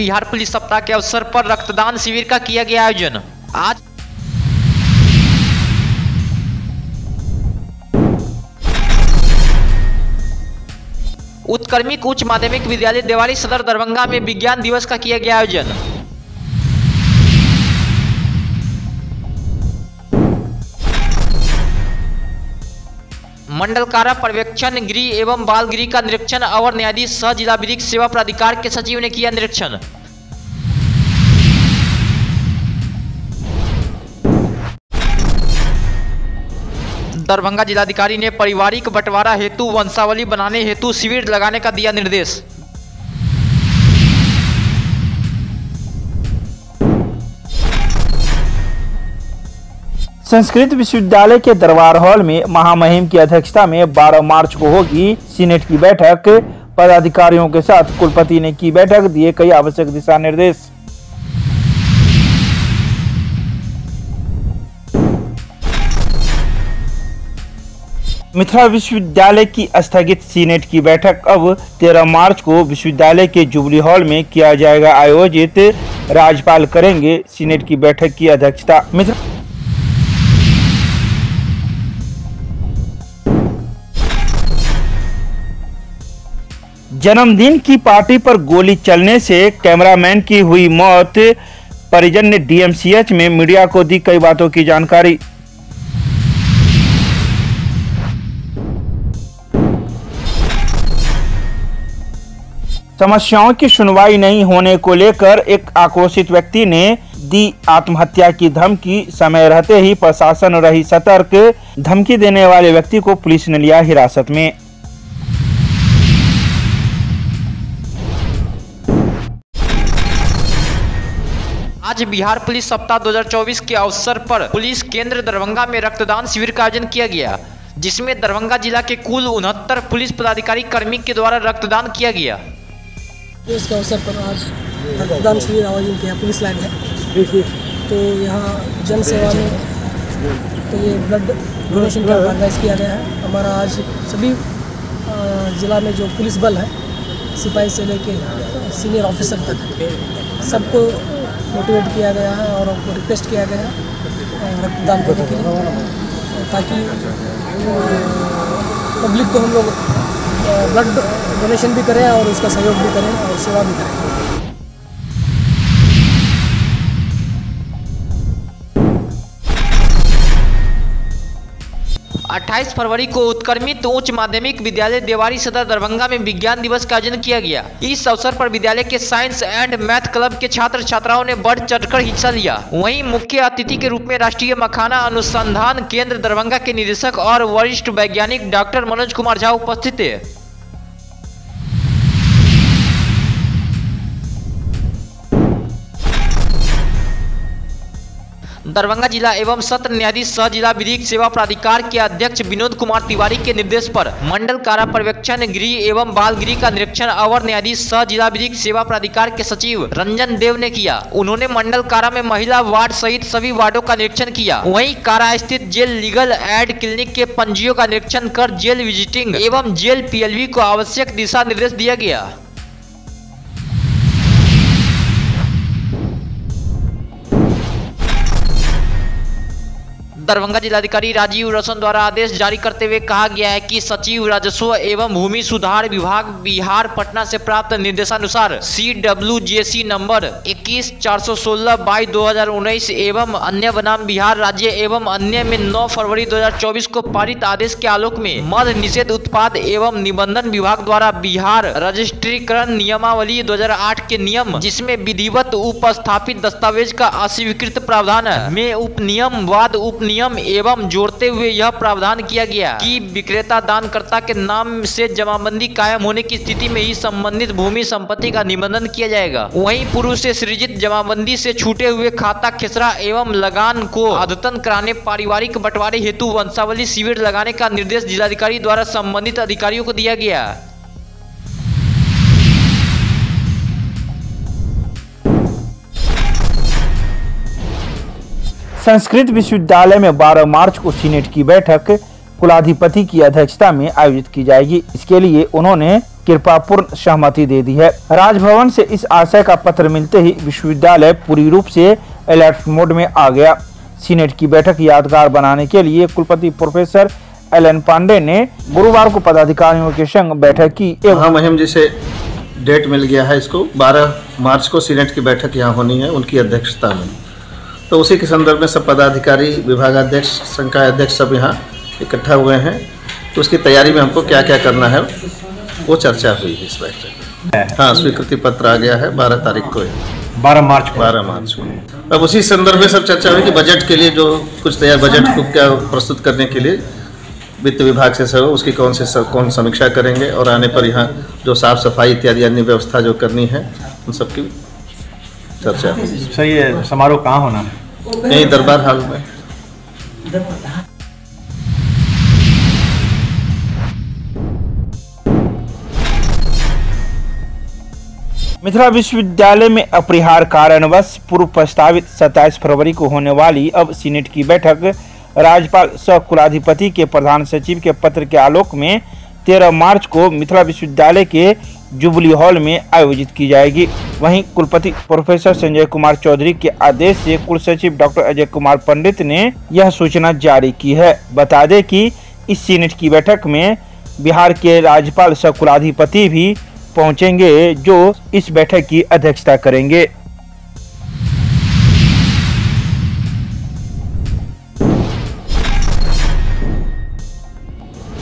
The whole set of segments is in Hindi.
बिहार पुलिस सप्ताह के अवसर पर रक्तदान शिविर का किया गया आयोजन। आज उत्कर्मिक उच्च माध्यमिक विद्यालय देवारी सदर दरभंगा में विज्ञान दिवस का किया गया आयोजन। मंडल कारा पर्यवेक्षण गृह एवं बाल गृह का निरीक्षण अवर न्यायाधीश सह जिला विधिक सेवा प्राधिकार के सचिव ने किया निरीक्षण। दरभंगा जिलाधिकारी ने पारिवारिक बंटवारा हेतु वंशावली बनाने हेतु शिविर लगाने का दिया निर्देश। संस्कृत विश्वविद्यालय के दरबार हॉल में महामहिम की अध्यक्षता में 12 मार्च को होगी सीनेट की बैठक। पदाधिकारियों के साथ कुलपति ने की बैठक, दिए कई आवश्यक दिशा निर्देश। मिथिला विश्वविद्यालय की स्थगित सीनेट की बैठक अब 13 मार्च को विश्वविद्यालय के जुबली हॉल में किया जाएगा आयोजित। राज्यपाल करेंगे सीनेट की बैठक की अध्यक्षता। जन्मदिन की पार्टी पर गोली चलने से कैमरामैन की हुई मौत। परिजन ने डीएमसीएच में मीडिया को दी कई बातों की जानकारी। समस्याओं की सुनवाई नहीं होने को लेकर एक आक्रोशित व्यक्ति ने दी आत्महत्या की धमकी। समय रहते ही प्रशासन रही सतर्क। धमकी देने वाले व्यक्ति को पुलिस ने लिया हिरासत में। आज बिहार पुलिस सप्ताह 2024 के अवसर पर पुलिस केंद्र दरभंगा में रक्तदान शिविर का आयोजन किया गया, जिसमें दरभंगा जिला के कुल 69 पुलिस पदाधिकारी कर्मी के द्वारा रक्तदान किया गया। इसके अवसर पर आज रक्तदान शिविर आयोजन किया पुलिस लाइन में। तो यहाँ जन सेवा में तो ये ब्लड डोनेशन का ऑर्गेनाइज किया गया है। हमारा आज सभी जिला में जो पुलिस बल है, सिपाही से लेके सीनियर ऑफिसर तक, सबको मोटिवेट किया गया है और उनको रिक्वेस्ट किया गया है रक्तदान करने के लिए, ताकि पब्लिक को हम लोग ब्लड डोनेशन भी करें और उसका सहयोग भी करें और सेवा भी करें। 28 फरवरी को उत्कर्मित उच्च माध्यमिक विद्यालय देवारी सदर दरभंगा में विज्ञान दिवस का आयोजन किया गया। इस अवसर पर विद्यालय के साइंस एंड मैथ क्लब के छात्र छात्राओं ने बढ़ चढ़कर हिस्सा लिया। वहीं मुख्य अतिथि के रूप में राष्ट्रीय मखाना अनुसंधान केंद्र दरभंगा के निदेशक और वरिष्ठ वैज्ञानिक डॉक्टर मनोज कुमार झा उपस्थित थे। दरभंगा जिला एवं सत्र न्यायाधीश सह जिला विधिक सेवा प्राधिकार के अध्यक्ष विनोद कुमार तिवारी के निर्देश पर मंडल कारा पर्यवेक्षण गृह एवं बाल गृह का निरीक्षण अवर न्यायाधीश सह जिला विधिक सेवा प्राधिकार के सचिव रंजन देव ने किया। उन्होंने मंडल कारा में महिला वार्ड सहित सभी वार्डों का निरीक्षण किया। वहीं कारा स्थित जेल लीगल एड क्लिनिक के पंजियों का निरीक्षण कर जेल विजिटिंग एवं जेल पीएलवी को आवश्यक दिशा निर्देश दिया गया। दरभंगा जिलाधिकारी राजीव रोशन द्वारा आदेश जारी करते हुए कहा गया है कि सचिव राजस्व एवं भूमि सुधार विभाग बिहार पटना से प्राप्त निर्देशानुसार CWJC नंबर 21416/2019 एवं अन्य बनाम बिहार राज्य एवं अन्य में 9 फरवरी 2024 को पारित आदेश के आलोक में मद निषेध उत्पाद एवं निबंधन विभाग द्वारा बिहार रजिस्ट्रीकरण नियमावली 2008 के नियम, जिसमें विधिवत उपस्थापित दस्तावेज का अस्वीकृत प्रावधान में उपनियम वाद उपनियम एवं जोड़ते हुए यह प्रावधान किया गया कि विक्रेता दानकर्ता के नाम से जमाबंदी कायम होने की स्थिति में ही संबंधित भूमि संपत्ति का निबंधन किया जाएगा। वहीं पूर्व से सृजित जमाबंदी से छूटे हुए खाता खेसरा एवं लगान को अद्यतन कराने पारिवारिक बंटवारे हेतु वंशावली शिविर लगाने का निर्देश जिलाधिकारी द्वारा संबंधित अधिकारियों को दिया गया। संस्कृत विश्वविद्यालय में 12 मार्च को सीनेट की बैठक कुलाधिपति की अध्यक्षता में आयोजित की जाएगी। इसके लिए उन्होंने कृपापूर्ण सहमति दे दी है। राजभवन से इस आशय का पत्र मिलते ही विश्वविद्यालय पूरी रूप से अलर्ट मोड में आ गया। सीनेट की बैठक यादगार बनाने के लिए कुलपति प्रोफेसर एल.एन. पांडे ने गुरुवार को पदाधिकारियों के संग बैठक की। मुहिम जैसे डेट मिल गया है, इसको 12 मार्च को सीनेट की बैठक यहाँ होनी है उनकी अध्यक्षता में। तो उसी के संदर्भ में सब पदाधिकारी, विभागाध्यक्ष, संकाय अध्यक्ष सब यहाँ इकट्ठा हुए हैं। तो उसकी तैयारी में हमको क्या क्या करना है वो चर्चा हुई है इस बैठक में। हाँ, स्वीकृति पत्र आ गया है 12 तारीख को, 12 मार्च को। अब उसी संदर्भ में सब चर्चा हुई कि बजट के लिए जो कुछ तैयार, बजट को क्या प्रस्तुत करने के लिए वित्त विभाग से सब उसकी कौन समीक्षा करेंगे और आने पर यहाँ जो साफ सफाई इत्यादि अन्य व्यवस्था जो करनी है उन सब की चर्चा हुई। सर, ये समारोह कहाँ होना है? यही दरबार हाल में। मिथिला विश्वविद्यालय में अपरिहार्य कारणवश पूर्व प्रस्तावित 27 फरवरी को होने वाली अब सीनेट की बैठक राज्यपाल सह कुलाधिपति के प्रधान सचिव के पत्र के आलोक में 13 मार्च को मिथिला विश्वविद्यालय के जुबली हॉल में आयोजित की जाएगी। वहीं कुलपति प्रोफेसर संजय कुमार चौधरी के आदेश से कुलसचिव डॉक्टर अजय कुमार पंडित ने यह सूचना जारी की है। बता दें कि इस सीनेट की बैठक में बिहार के राज्यपाल सह कुलाधिपति भी पहुंचेंगे, जो इस बैठक की अध्यक्षता करेंगे।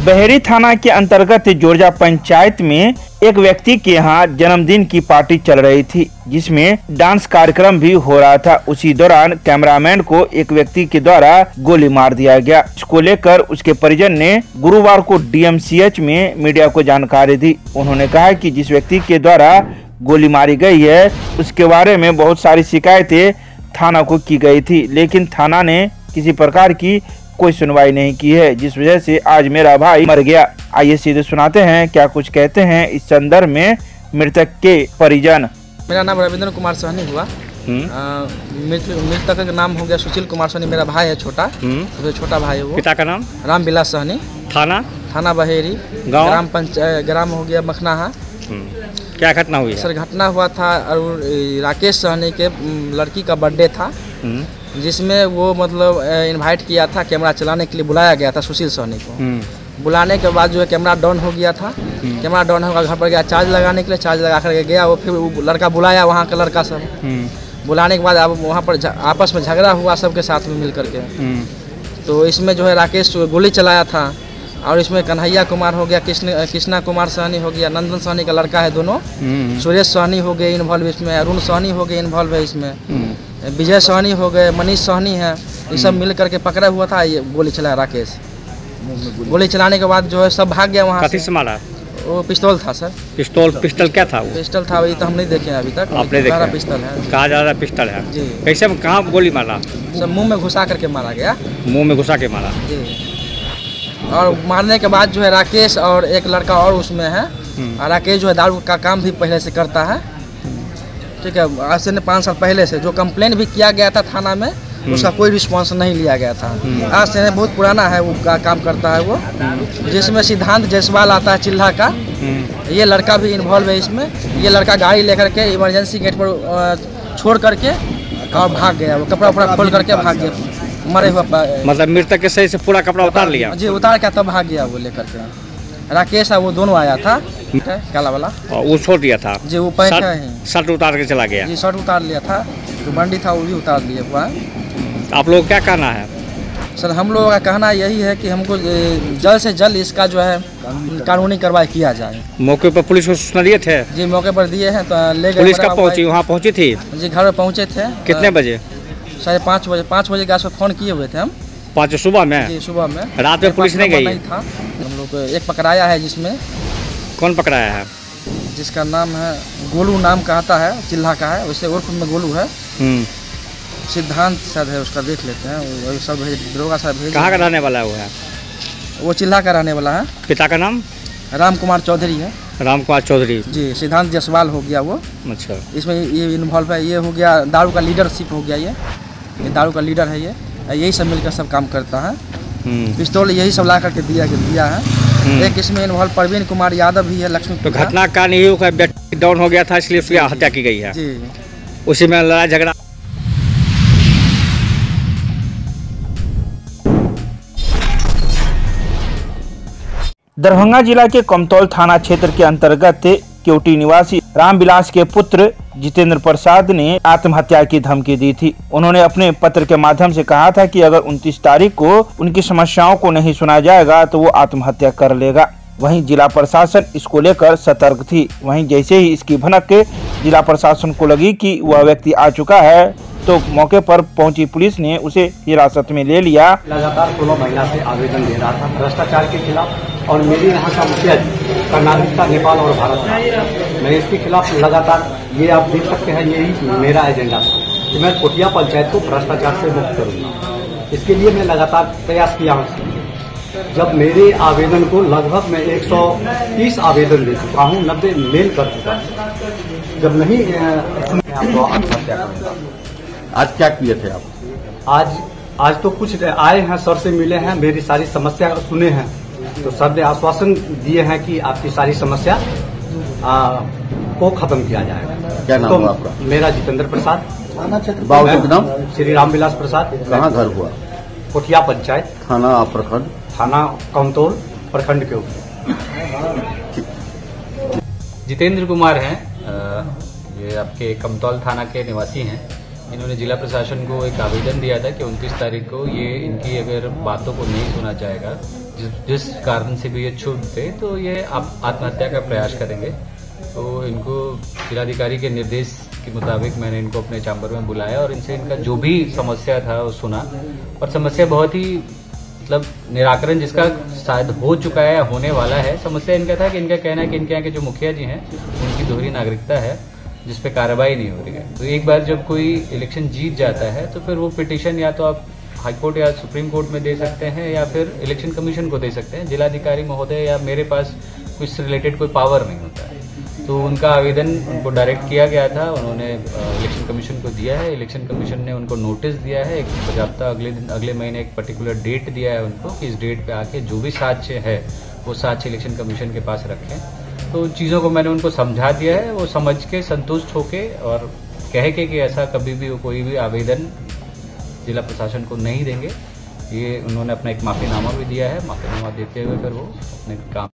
बहेरी थाना के अंतर्गत जोरजा पंचायत में एक व्यक्ति के यहाँ जन्मदिन की पार्टी चल रही थी, जिसमें डांस कार्यक्रम भी हो रहा था। उसी दौरान कैमरामैन को एक व्यक्ति के द्वारा गोली मार दिया गया। इसको लेकर उसके परिजन ने गुरुवार को डीएमसीएच में मीडिया को जानकारी दी। उन्होंने कहा कि जिस व्यक्ति के द्वारा गोली मारी गई है उसके बारे में बहुत सारी शिकायतें थाना को की गई थी, लेकिन थाना ने किसी प्रकार की कोई सुनवाई नहीं की है, जिस वजह से आज मेरा भाई मर गया। आइए सीधे सुनाते हैं क्या कुछ कहते हैं इस संदर्भ में मृतक के परिजन। मेरा नाम रविंद्र कुमार सहनी हुआ। मृतक का नाम हो गया सुशील कुमार सहनी। मेरा भाई है छोटा, तो छोटा भाई है वो। पिता का नाम रामविलास सहनी। थाना बहेरी, ग्राम हो गया मखनाहा। क्या घटना हुई है? सर, घटना हुआ था और राकेश सहनी के लड़की का बर्थडे था, जिसमें वो मतलब इनवाइट किया था, कैमरा चलाने के लिए बुलाया गया था सुशील सहनी को। बुलाने के बाद जो है कैमरा डाउन हो गया था। कैमरा डाउन होगा, घर पर गया चार्ज लगाने के लिए, चार्ज लगा कर गया वो। फिर वो लड़का बुलाया, वहाँ का लड़का सब बुलाने के बाद अब वहाँ पर आपस में झगड़ा हुआ सबके साथ में मिल करके। तो इसमें जो है राकेश गोली चलाया था और इसमें कन्हैया कुमार हो गया, कृष्णा कुमार सहनी हो गया, नंदन सहनी का लड़का है दोनों, सुरेश सहनी हो गए इन्वॉल्व इसमें, अरुण सहनी हो गए इन्वॉल्व है इसमें, विजय सहनी हो गए, मनीष सहनी है। ये सब मिल करके पकड़ा हुआ था। ये गोली चलाया राकेश। गोली चलाने के बाद जो है सब भाग गया वहाँ से। मारा? वो पिस्तौल था सर। पिस्टल क्या था वो? पिस्टल था, वही तो हम नहीं देखे अभी तक। आपने देखा? पिस्टल है। कहा जा रहा है पिस्टल है जी। कैसे, कहाँ गोली मारा? सब मुँह में घुसा करके मारा गया। मुँह में घुसा के मारा जी। और मारने के बाद जो है राकेश और एक लड़का और उसमें है। राकेश जो है दारू का काम भी पहले से करता है, ठीक है। आज से 5 साल पहले से जो कंप्लेन भी किया गया था थाना में, उसका कोई रिस्पांस नहीं लिया गया था। आज से बहुत पुराना है वो काम करता है वो, जिसमें सिद्धांत जायसवाल आता है चिल्हा का। ये लड़का भी इन्वॉल्व है इसमें। ये लड़का गाड़ी लेकर के इमरजेंसी गेट पर छोड़ करके और भाग गया। वो कपड़ा उपड़ा खोल करके भाग गया मरे हुआ। मतलब मृतक के सही से पूरा कपड़ा उतार लिया जी, उतार के तब भाग गया वो लेकर के। राकेश है वो दोनों आया था, काला वाला, और वो छोड़ दिया था जी। वो पैंट शर्ट उतार के चला गया जी, शर्ट उतार लिया था। जो बंडी था वो भी उतार लिया हुआ। आप लोग क्या कहना है? सर, हम लोगों का कहना यही है कि हमको जल्द से जल्द इसका जो है कानूनी कार्रवाई किया जाए। मौके पर पुलिस को सूचना दिए थे? जी, मौके पर दिए हैं। तो ले गए। पुलिस कब पहुंची? वहाँ पहुंची थी जी, घर में पहुंचे थे। कितने बजे? 5:30 बजे। 5 बजे के आसपास फ़ोन किए हुए थे हम। 5 सुबह में? जी, सुबह में। रात में पुलिस नहीं गई? नहीं था। हम लोग एक पकड़ाया है, जिसमें कौन पकड़ाया है? जिसका नाम है गोलू, नाम कहता है, चिल्हा का है, वैसे उर्फ में गोलू है। सिद्धांत शायद है उसका, देख लेते हैं। वही सब दरोगा साहब भेज। कहाँ का रहने वाला है वो? है वो चिल्हा का रहने वाला है। पिता का नाम? राम कुमार चौधरी है। राम कुमार चौधरी जी। सिद्धांत जायसवाल हो गया वो। अच्छा। इसमें ये इन्वॉल्व है। ये हो गया दारू का लीडरशिप हो गया। ये दारू का लीडर है। ये यही सब मिलकर सब काम करता है। पिस्तौल यही सब ला करके दिया है। एक इसमें इन्वॉल्व परवीन कुमार यादव भी है, लक्ष्मी। तो घटना का नहीं हुआ, व्यक्ति डाउन हो गया था इसलिए उसकी हत्या की गई है जी। उसी में लड़ाई झगड़ा। दरभंगा जिला के कमतौल थाना क्षेत्र के अंतर्गत केवटी निवासी रामविलास के पुत्र जितेंद्र प्रसाद ने आत्महत्या की धमकी दी थी। उन्होंने अपने पत्र के माध्यम से कहा था कि अगर 29 तारीख को उनकी समस्याओं को नहीं सुना जाएगा तो वो आत्महत्या कर लेगा। वहीं जिला प्रशासन इसको लेकर सतर्क थी। वहीं जैसे ही इसकी भनक जिला प्रशासन को लगी कि वह व्यक्ति आ चुका है तो मौके पर पहुंची पुलिस ने उसे हिरासत में ले लिया। लगातार 16 महीना से आवेदन दे रहा था भ्रष्टाचार के खिलाफ, और मेरे यहाँ का मुखिया का नागरिकता नेपाल और भारत था। मैं इसके खिलाफ लगातार, ये आप देख सकते हैं, यही मेरा एजेंडा था कि मैं कोटिया पंचायत को भ्रष्टाचार से मुक्त करूँगा। इसके लिए मैं लगातार प्रयास किया हूँ। जब मेरे आवेदन को लगभग मैं 130 आवेदन दे चुका हूँ, 90 मेल कर चुका हूँ। जब नहीं मैं आपको आत्महत्या करूँगा। आज क्या किए थे आप? आज तो कुछ आए हैं, सर से मिले हैं, मेरी सारी समस्या सुने हैं, तो सर ने आश्वासन दिए हैं कि आपकी सारी समस्या को खत्म किया जाएगा। क्या नाम हुआ आपका? मेरा जितेंद्र प्रसाद। थाना क्षेत्र नाम? श्री रामविलास प्रसाद। कहाँ घर हुआ? कोठिया पंचायत, थाना प्रखंड? थाना कमतौल प्रखंड के ऊपर। जितेंद्र कुमार हैं, ये आपके कमतौल थाना के निवासी हैं। इन्होंने जिला प्रशासन को एक आवेदन दिया था कि 29 तारीख को ये इनकी अगर बातों को नहीं सुना जाएगा, जिस कारण से भी ये छूट थे, तो ये आत्महत्या का प्रयास करेंगे। तो इनको जिलाधिकारी के निर्देश के मुताबिक मैंने इनको अपने चैम्बर में बुलाया और इनसे इनका जो भी समस्या था वो सुना, और समस्या बहुत ही मतलब निराकरण जिसका शायद हो चुका है या होने वाला है। समस्या इनका था कि इनका कहना है कि इनके यहाँ के जो मुखिया जी हैं उनकी दोहरी नागरिकता है जिस पे कार्रवाई नहीं हो रही है। तो एक बार जब कोई इलेक्शन जीत जाता है तो फिर वो पिटीशन या तो आप हाईकोर्ट या सुप्रीम कोर्ट में दे सकते हैं या फिर इलेक्शन कमीशन को दे सकते हैं। जिलाधिकारी महोदय या मेरे पास कुछ रिलेटेड कोई पावर नहीं होता है। तो उनका आवेदन उनको डायरेक्ट किया गया था, उन्होंने इलेक्शन कमीशन को दिया है। इलेक्शन कमीशन ने उनको नोटिस दिया है, एक बजाबता अगले महीने एक पर्टिकुलर डेट दिया है उनको कि इस डेट पे आके जो भी साक्ष्य है वो साक्ष्य इलेक्शन कमीशन के पास रखें। तो चीज़ों को मैंने उनको समझा दिया है, वो समझ के संतुष्ट होके और कह के कि ऐसा कभी भी कोई भी आवेदन जिला प्रशासन को नहीं देंगे। ये उन्होंने अपना एक माफीनामा भी दिया है। माफीनामा देते हुए फिर वो अपने काम